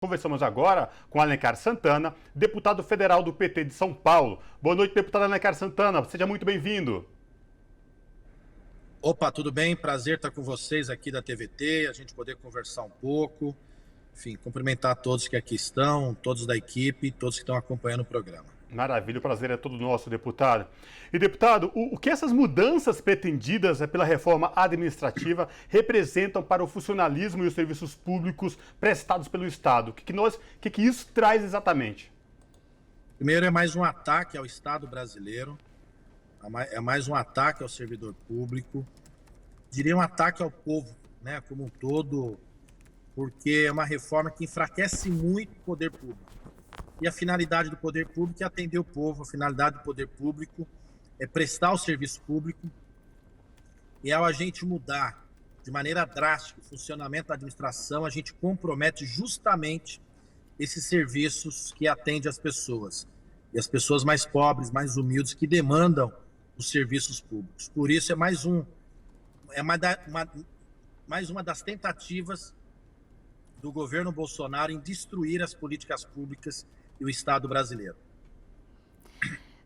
Conversamos agora com Alencar Santana, deputado federal do PT de São Paulo. Boa noite, deputado Alencar Santana. Seja muito bem-vindo. Opa, tudo bem? Prazer estar com vocês aqui da TVT, a gente poder conversar um pouco. Enfim, cumprimentar todos que aqui estão, todos da equipe, todos que estão acompanhando o programa. Maravilha, o prazer é todo nosso, deputado. E, deputado, o que essas mudanças pretendidas pela reforma administrativa representam para o funcionalismo e os serviços públicos prestados pelo Estado? O que isso traz exatamente? Primeiro, é mais um ataque ao Estado brasileiro, é mais um ataque ao servidor público, diria um ataque ao povo, né, como um todo, porque é uma reforma que enfraquece muito o poder público. E a finalidade do poder público é atender o povo, a finalidade do poder público é prestar o serviço público. E ao a gente mudar de maneira drástica o funcionamento da administração, a gente compromete justamente esses serviços que atendem as pessoas. E as pessoas mais pobres, mais humildes, que demandam os serviços públicos. Por isso é mais uma das tentativas do governo Bolsonaro em destruir as políticas públicas e o Estado brasileiro.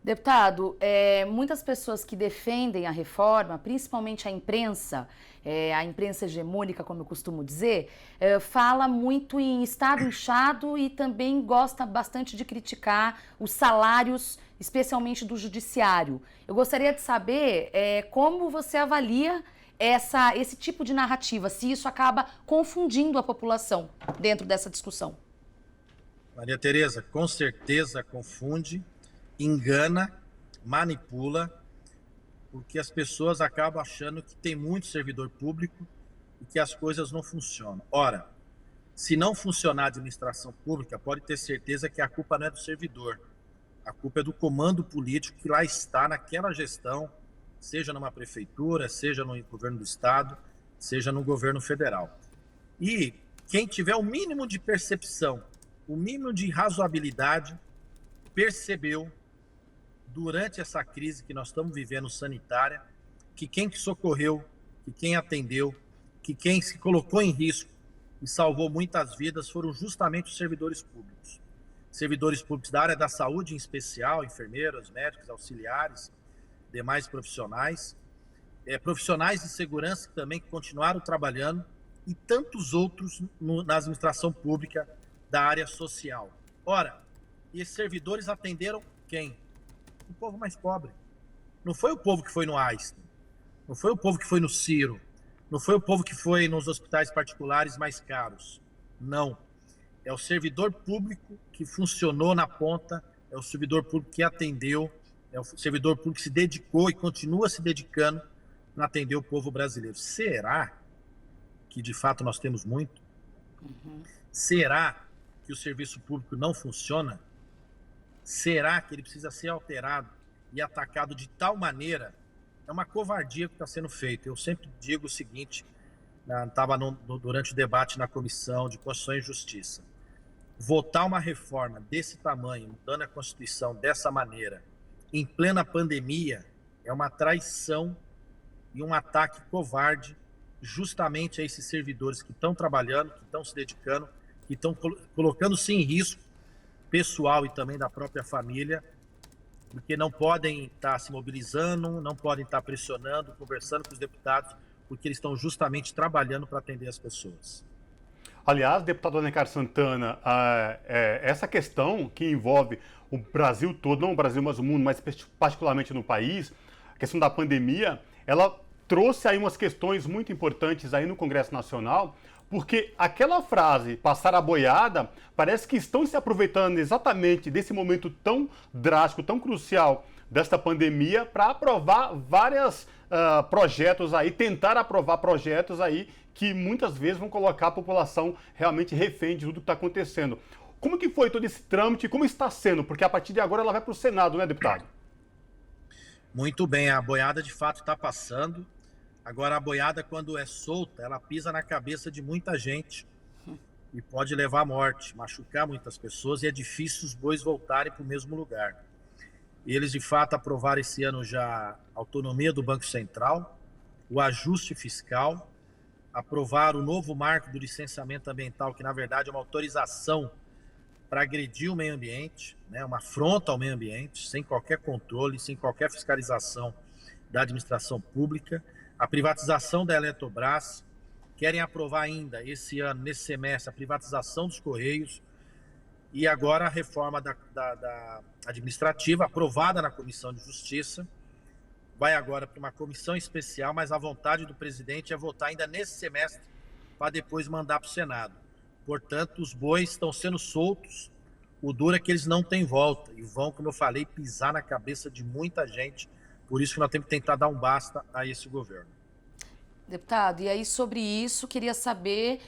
Deputado, muitas pessoas que defendem a reforma, principalmente a imprensa hegemônica, como eu costumo dizer, fala muito em Estado inchado e também gosta bastante de criticar os salários, especialmente do judiciário. Eu gostaria de saber como você avalia esse tipo de narrativa, se isso acaba confundindo a população dentro dessa discussão. Maria Tereza, com certeza confunde, engana, manipula, porque as pessoas acabam achando que tem muito servidor público e que as coisas não funcionam. Ora, se não funcionar a administração pública, pode ter certeza que a culpa não é do servidor, a culpa é do comando político que lá está naquela gestão, seja numa prefeitura, seja no governo do estado, seja no governo federal. E quem tiver o mínimo de percepção, o mínimo de razoabilidade, percebeu durante essa crise que nós estamos vivendo sanitária, que quem socorreu, que quem atendeu, que quem se colocou em risco e salvou muitas vidas foram justamente os servidores públicos. Servidores públicos da área da saúde em especial, enfermeiros, médicos, auxiliares, demais profissionais, profissionais de segurança também que continuaram trabalhando e tantos outros na administração pública da área social. Ora, e esses servidores atenderam quem? O povo mais pobre. Não foi o povo que foi no Einstein, não foi o povo que foi no Ciro, não foi o povo que foi nos hospitais particulares mais caros. Não. É o servidor público que funcionou na ponta, é o servidor público que atendeu, é o servidor público que se dedicou e continua se dedicando para atender o povo brasileiro. Será que de fato nós temos muito? Será que o serviço público não funciona? Será que ele precisa ser alterado e atacado de tal maneira? É uma covardia que está sendo feita. Eu sempre digo o seguinte, estava durante o debate na Comissão de Constituição e Justiça. Votar uma reforma desse tamanho, mudando a Constituição dessa maneira, em plena pandemia, é uma traição e um ataque covarde justamente a esses servidores que estão trabalhando, que estão se dedicando, que estão colocando-se em risco pessoal e também da própria família, porque não podem estar se mobilizando, não podem estar pressionando, conversando com os deputados, porque eles estão justamente trabalhando para atender as pessoas. Aliás, deputado Alencar Santana, essa questão que envolve o Brasil todo, não o Brasil, mas o mundo, mas particularmente no país, a questão da pandemia, ela trouxe aí umas questões muito importantes aí no Congresso Nacional, porque aquela frase, passar a boiada, parece que estão se aproveitando exatamente desse momento tão drástico, tão crucial desta pandemia para aprovar vários projetos aí, tentar aprovar projetos aí que muitas vezes vão colocar a população realmente refém de tudo que está acontecendo. Como que foi todo esse trâmite e como está sendo? Porque a partir de agora ela vai para o Senado, né, deputado? Muito bem, a boiada de fato está passando. Agora, a boiada, quando é solta, ela pisa na cabeça de muita gente e pode levar à morte, machucar muitas pessoas, e é difícil os bois voltarem para o mesmo lugar. E eles, de fato, aprovaram esse ano já a autonomia do Banco Central, o ajuste fiscal, aprovar o novo marco do licenciamento ambiental, que na verdade é uma autorização para agredir o meio ambiente, né, uma afronta ao meio ambiente, sem qualquer controle, sem qualquer fiscalização da administração pública. A privatização da Eletrobras, querem aprovar ainda esse ano, nesse semestre, a privatização dos Correios, e agora a reforma da administrativa, aprovada na Comissão de Justiça, vai agora para uma comissão especial, mas a vontade do presidente é votar ainda nesse semestre, para depois mandar para o Senado. Portanto, os bois estão sendo soltos, o duro é que eles não têm volta, e vão, como eu falei, pisar na cabeça de muita gente, por isso que nós temos que tentar dar um basta a esse governo. Deputado, e aí sobre isso, queria saber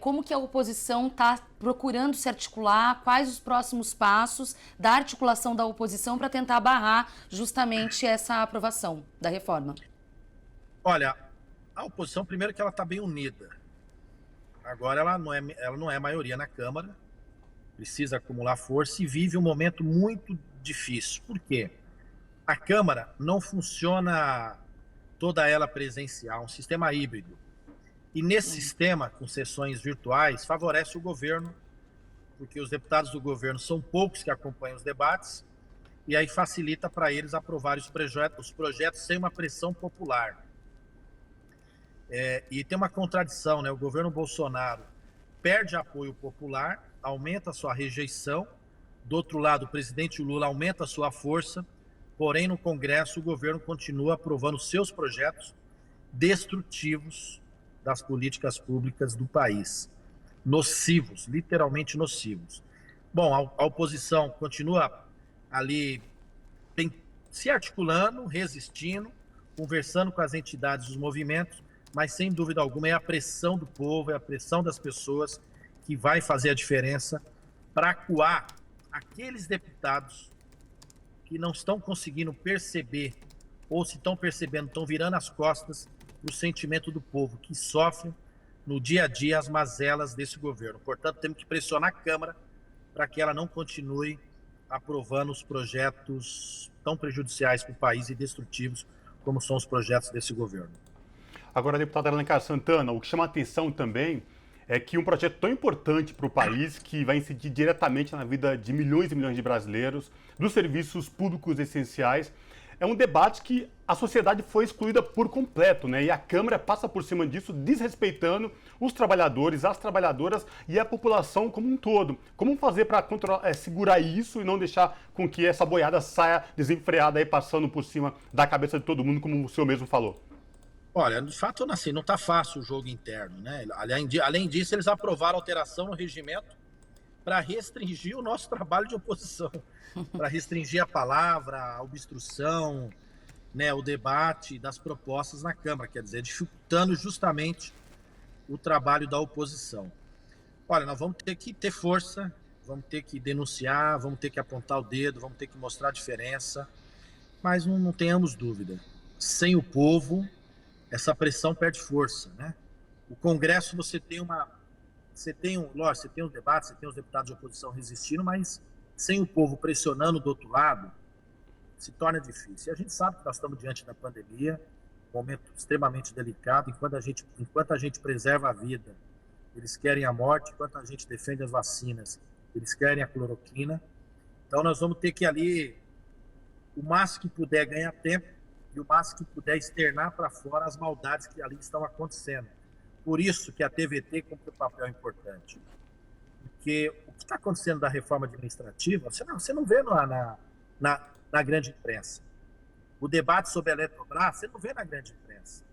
como que a oposição está procurando se articular, quais os próximos passos da articulação da oposição para tentar barrar justamente essa aprovação da reforma. Olha, a oposição, primeiro que ela está bem unida. Agora ela não é maioria na Câmara, precisa acumular força e vive um momento muito difícil. Por quê? A Câmara não funciona toda ela presencial, um sistema híbrido. E nesse sistema, com sessões virtuais, favorece o governo, porque os deputados do governo são poucos que acompanham os debates, e aí facilita para eles aprovarem os projetos sem uma pressão popular. E tem uma contradição, né? O governo Bolsonaro perde apoio popular, aumenta a sua rejeição, do outro lado, o presidente Lula aumenta a sua força, porém, no Congresso, o governo continua aprovando seus projetos destrutivos das políticas públicas do país. Nocivos, literalmente nocivos. Bom, a oposição continua ali se articulando, resistindo, conversando com as entidades dos movimentos, mas, sem dúvida alguma, é a pressão do povo, é a pressão das pessoas que vai fazer a diferença para acuar aqueles deputados que não estão conseguindo perceber, ou se estão percebendo, estão virando as costas do sentimento do povo, que sofre no dia a dia as mazelas desse governo. Portanto, temos que pressionar a Câmara para que ela não continue aprovando os projetos tão prejudiciais para o país e destrutivos como são os projetos desse governo. Agora, deputada Alencar Santana, o que chama a atenção também é que um projeto tão importante para o país, que vai incidir diretamente na vida de milhões e milhões de brasileiros, dos serviços públicos essenciais, é um debate que a sociedade foi excluída por completo, né? E a Câmara passa por cima disso, desrespeitando os trabalhadores, as trabalhadoras e a população como um todo. Como fazer para segurar isso e não deixar com que essa boiada saia desenfreada aí, passando por cima da cabeça de todo mundo, como o senhor mesmo falou? Olha, de fato, assim, não está fácil o jogo interno, né? Além disso, eles aprovaram alteração no regimento para restringir o nosso trabalho de oposição, para restringir a palavra, a obstrução, né, o debate das propostas na Câmara, quer dizer, dificultando justamente o trabalho da oposição. Olha, nós vamos ter que ter força, vamos ter que denunciar, vamos ter que apontar o dedo, vamos ter que mostrar a diferença, mas não tenhamos dúvida, sem o povo, essa pressão perde força, né? O Congresso, você tem os debates, você tem os deputados de oposição resistindo, mas sem o povo pressionando do outro lado, se torna difícil. E a gente sabe que nós estamos diante da pandemia, um momento extremamente delicado, enquanto a gente preserva a vida, eles querem a morte, enquanto a gente defende as vacinas, eles querem a cloroquina. Então nós vamos ter que ali, o máximo que puder, ganhar tempo, e o máximo que puder externar para fora as maldades que ali estão acontecendo. Por isso que a TVT cumpre um papel importante. Porque o que está acontecendo da reforma administrativa, você não vê na grande imprensa. O debate sobre a Eletrobras, você não vê na grande imprensa.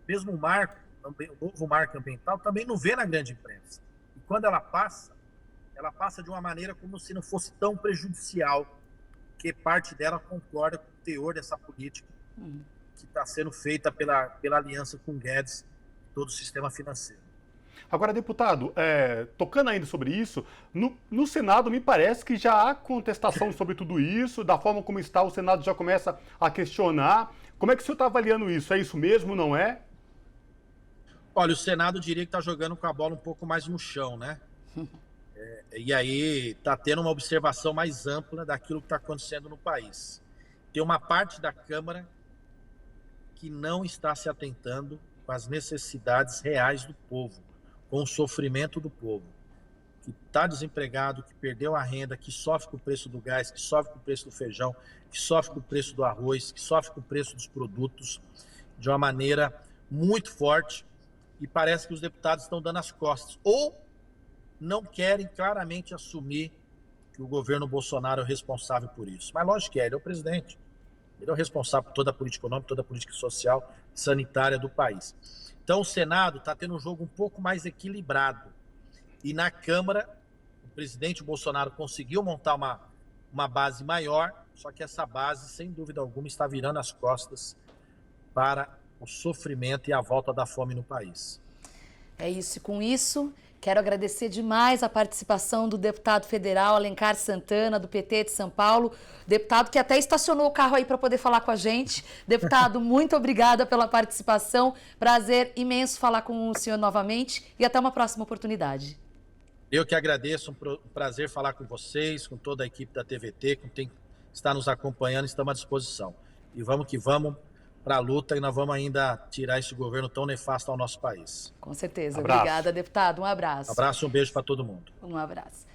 Mesmo o novo marco ambiental, também não vê na grande imprensa. E quando ela passa de uma maneira como se não fosse tão prejudicial, que parte dela concorda com o teor dessa política que está sendo feita pela aliança com o Guedes e todo o sistema financeiro. Agora, deputado, tocando ainda sobre isso, no Senado me parece que já há contestação sobre tudo isso, da forma como está, o Senado já começa a questionar. Como é que o senhor está avaliando isso? É isso mesmo, não é? Olha, o Senado diria que está jogando com a bola um pouco mais no chão, né? E aí está tendo uma observação mais ampla daquilo que está acontecendo no país. Tem uma parte da Câmara que não está se atentando com as necessidades reais do povo, com o sofrimento do povo, que está desempregado, que perdeu a renda, que sofre com o preço do gás, que sofre com o preço do feijão, que sofre com o preço do arroz, que sofre com o preço dos produtos, de uma maneira muito forte, e parece que os deputados estão dando as costas, ou não querem claramente assumir que o governo Bolsonaro é o responsável por isso. Mas lógico que é, ele é o presidente. Ele é o responsável por toda a política econômica, toda a política social, sanitária do país. Então o Senado está tendo um jogo um pouco mais equilibrado. E na Câmara, o presidente Bolsonaro conseguiu montar uma base maior, só que essa base, sem dúvida alguma, está virando as costas para o sofrimento e a volta da fome no país. É isso, e com isso, quero agradecer demais a participação do deputado federal Alencar Santana, do PT de São Paulo, deputado que até estacionou o carro aí para poder falar com a gente. Deputado, muito obrigada pela participação, prazer imenso falar com o senhor novamente e até uma próxima oportunidade. Eu que agradeço, um prazer falar com vocês, com toda a equipe da TVT, com quem está nos acompanhando, estamos à disposição. E vamos que vamos para a luta e nós vamos ainda tirar esse governo tão nefasto ao nosso país. Com certeza. Abraço. Obrigada, deputado. Um abraço. Um abraço e um beijo para todo mundo. Um abraço.